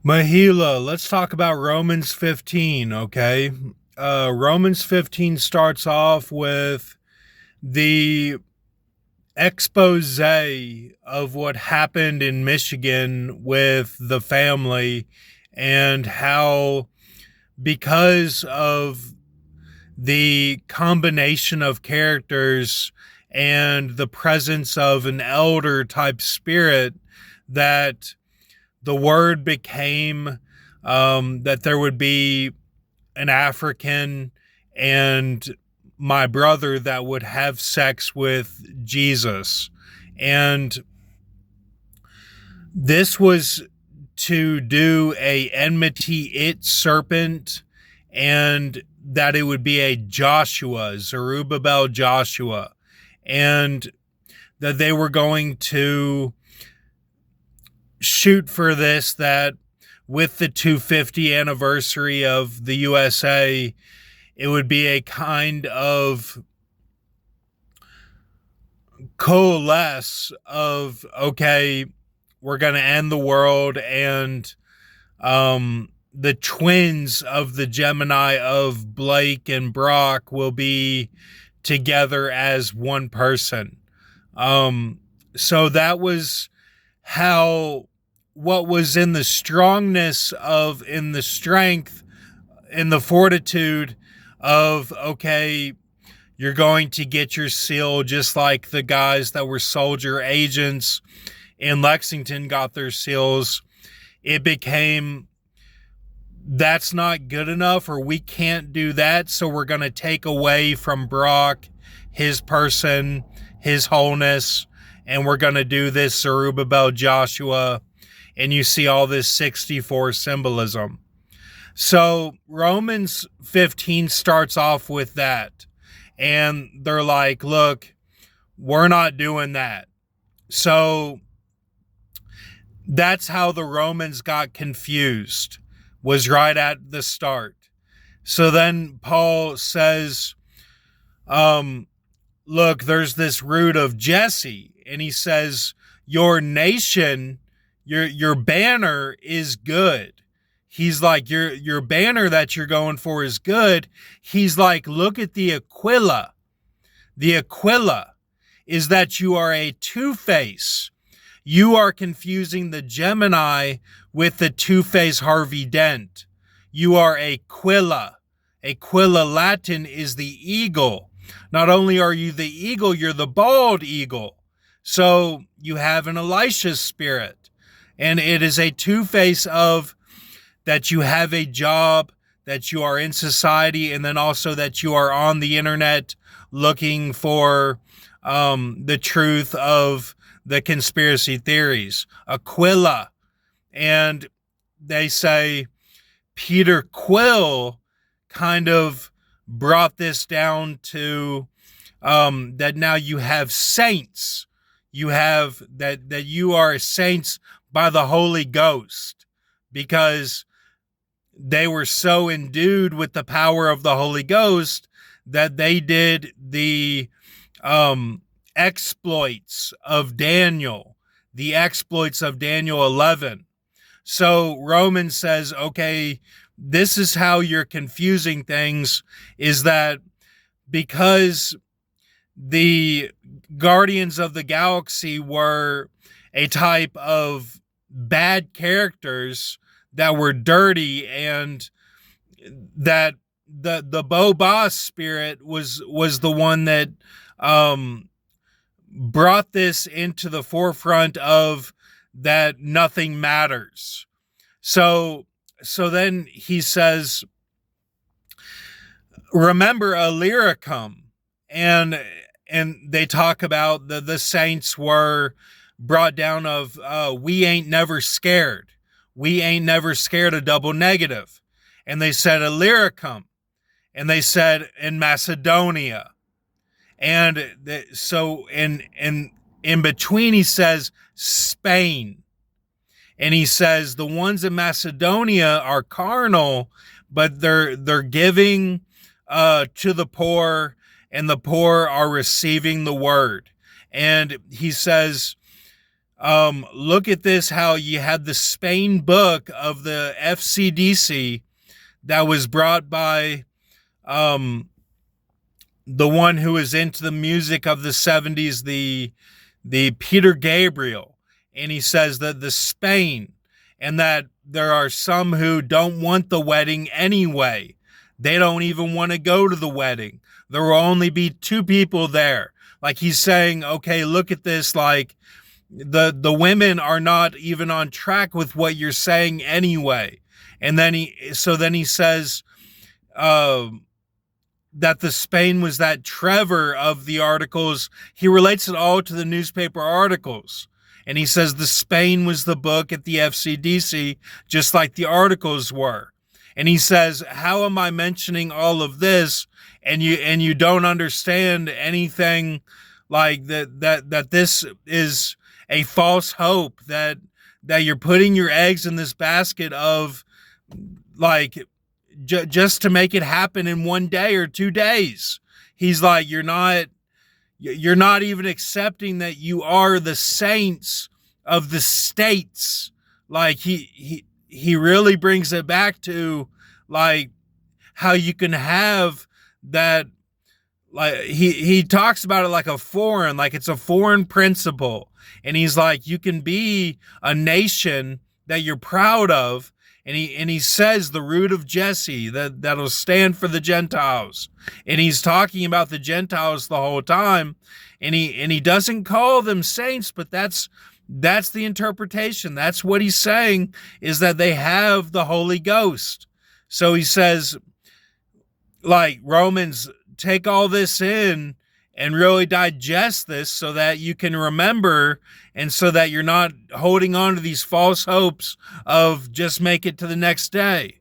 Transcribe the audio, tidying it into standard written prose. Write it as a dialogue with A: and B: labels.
A: Mahila, let's talk about Romans 15, okay? Romans 15 starts off with the expose of what happened in Michigan with the family and how, because of the combination of characters and the presence of an elder type spirit, that the word became that there would be an African and my brother that would have sex with Jesus. And this was to do a enmity it serpent, and that it would be a Joshua, Zerubbabel Joshua, and that they were going to shoot for this, that with the 250 anniversary of the USA, it would be a kind of coalesce of, okay, we're going to end the world, and the twins of the Gemini of Blake and Brock will be together as one person. So that was how, what was in the strongness of, in the strength, in the fortitude of, okay, you're going to get your seal just like the guys that were soldier agents in Lexington got their seals. It became, that's not good enough, or we can't do that, so we're going to take away from Brock his person, his wholeness, and we're going to do this Zerubbabel Joshua, and you see all this 64 symbolism. So Romans 15 starts off with that, and they're like, look, we're not doing that. So that's how the Romans got confused, was right at the start. So then Paul says, look, there's this root of Jesse, and he says, your nation, your banner is good. He's like, your banner that you're going for is good. He's like, look at the Aquila. The Aquila is that you are a two-face. You are confusing the Gemini with the two-face Harvey Dent. You are Aquila. Aquila Latin is the eagle. Not only are you the eagle, you're the bald eagle. So you have an Elisha spirit. And it is a two-face of that you have a job, that you are in society, and then also that you are on the internet looking for the truth of the conspiracy theories. Aquila. And they say Peter Quill kind of brought this down to that now you have saints. You have that you are saints by the Holy Ghost, because they were so endued with the power of the Holy Ghost that they did the exploits of Daniel, the exploits of Daniel 11. So Romans says, okay, this is how you're confusing things, is that because the Guardians of the Galaxy were a type of bad characters that were dirty, and that the BOBF spirit was the one that brought this into the forefront of that nothing matters. So then he says, remember Illyricum, and they talk about the saints were brought down of we ain't never scared. We ain't never scared a double negative. And they said Illyricum, and they said in Macedonia. And so in between he says Spain. And he says the ones in Macedonia are carnal, but they're giving to the poor, and the poor are receiving the word. And he says Look at this, how you had the Spain book of the FCDC that was brought by the one who was into the music of the 70s, the Peter Gabriel. And he says that the Spain, and that there are some who don't want the wedding anyway. They don't even want to go to the wedding. There will only be 2 people there. Like, he's saying, okay, look at this, like the women are not even on track with what you're saying anyway. And then he says that the Spain was that Trevor of the articles. He relates it all to the newspaper articles. And he says the Spain was the book at the FCDC, just like the articles were. And he says, how am I mentioning all of this and you don't understand anything, like that this is a false hope, that you're putting your eggs in this basket of, like, just to make it happen in 1 day or 2 days. He's like, you're not even accepting that you are the saints of the states. Like, he really brings it back to, like, how you can have that. Like, he talks about it like it's a foreign principle. And he's like, you can be a nation that you're proud of. And he says the root of Jesse, that'll stand for the Gentiles. And he's talking about the Gentiles the whole time. And he doesn't call them saints, but that's the interpretation. That's what he's saying, is that they have the Holy Ghost. So he says, like, Romans, take all this in and really digest this so that you can remember, and so that you're not holding on to these false hopes of just make it to the next day.